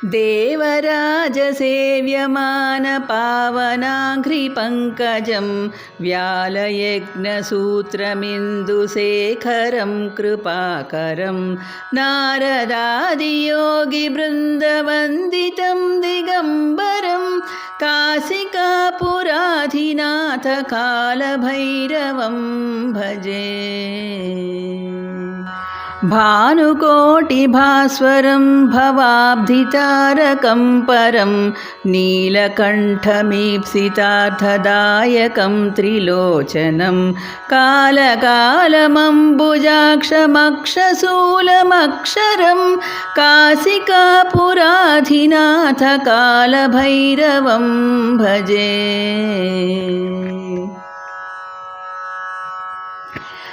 देवराजसेव्यमानपावनाङ्घ्रिपङ्कजं व्यालयज्ञसूत्रमिन्दुशेखरं कृपाकरं नारदादियोगिवृन्दवन्दितं दिगम्बरं काशिकापुराधिनाथकालभैरवं भजे। भानुकोटिभास्वरं भवाब्धितारकं परं नीलकण्ठमीप्सितार्थदायकं त्रिलोचनं कालकालमम्बुजाक्षमक्षशूलमक्षरं काशिकापुराधिनाथकालभैरवं भजे।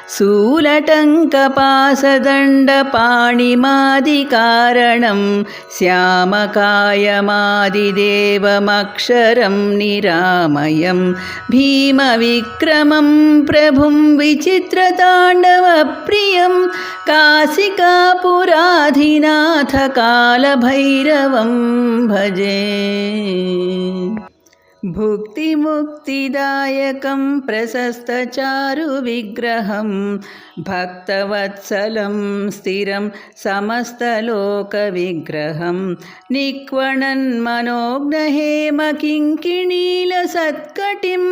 शूलटङ्कपाशदण्डपाणिमादिकारणं श्यामकायमादिदेवमक्षरं निरामयं भीमविक्रमं प्रभुं विचित्रताण्डवप्रियं काशिकापुराधिनाथकालभैरवं भजे। भुक्तिमुक्तिदायकं प्रशस्तचारुविग्रहं भक्तवत्सलं स्थिरं समस्तलोकविग्रहं निक्वणन्मनोज्ञहेमकिङ्किणीलसत्कटिं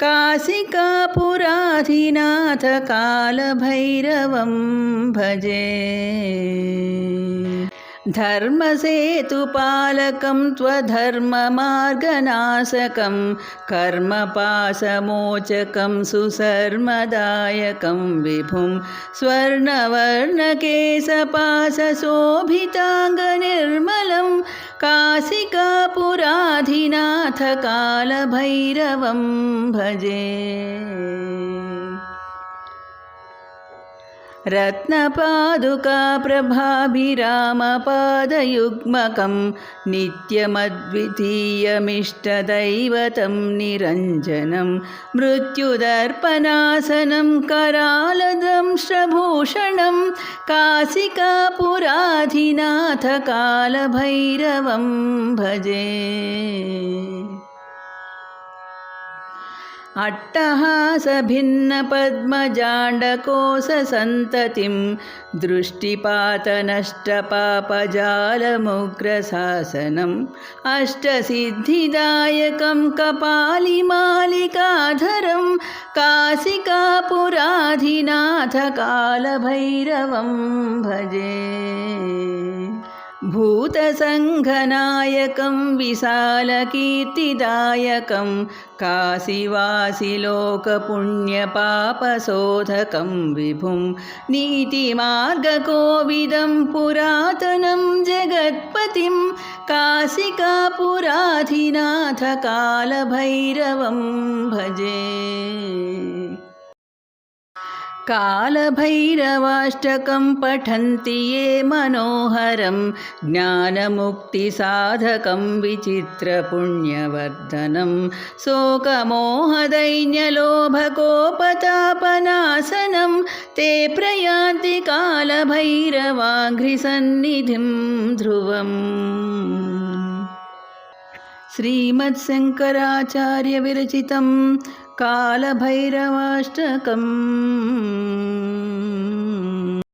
काशिकापुराधिनाथकालभैरवं भजे। धर्मसेतुपालकं त्वधर्ममार्गनाशकं कर्मपाशमोचकं सुशर्मदायकं विभुं स्वर्णवर्णकेशपाशशोभिताङ्गनिर्मलं काशिकापुराधिनाथकालभैरवं भजे। रत्नपादुकाप्रभाभिरामपादयुग्मकं नित्यमद्वितीयमिष्टदैवतं निरञ्जनं मृत्युदर्पणासनं करालदंष्ट्रभूषणं काशिकापुराधिनाथकालभैरवं भजे। अट्टहासभिन्नपद्मजाण्डकोशसन्ततिं दृष्टिपातनष्टपापजालमुग्रशासनम् अष्टसिद्धिदायकं कपालिमालिकाधरं काशिकापुराधिनाथकालभैरवं भजे। भूतसङ्घनायकं विशालकीर्तिदायकं काशीवासिलोकपुण्यपापशोधकं विभुं नीतिमार्गकोविदं पुरातनं जगत्पतिं काशिकापुराधिनाथकालभैरवं भजे। कालभैरवाष्टकं पठन्ति ये मनोहरं ज्ञानमुक्तिसाधकं विचित्रपुण्यवर्धनं शोकमोहदैन्यलोभकोपतापनाशनं ते प्रयान्ति कालभैरवाङ्घ्रिसन्निधिं ध्रुवम्। श्रीमत्शङ्कराचार्यविरचितं कालभैरवाष्टकम्।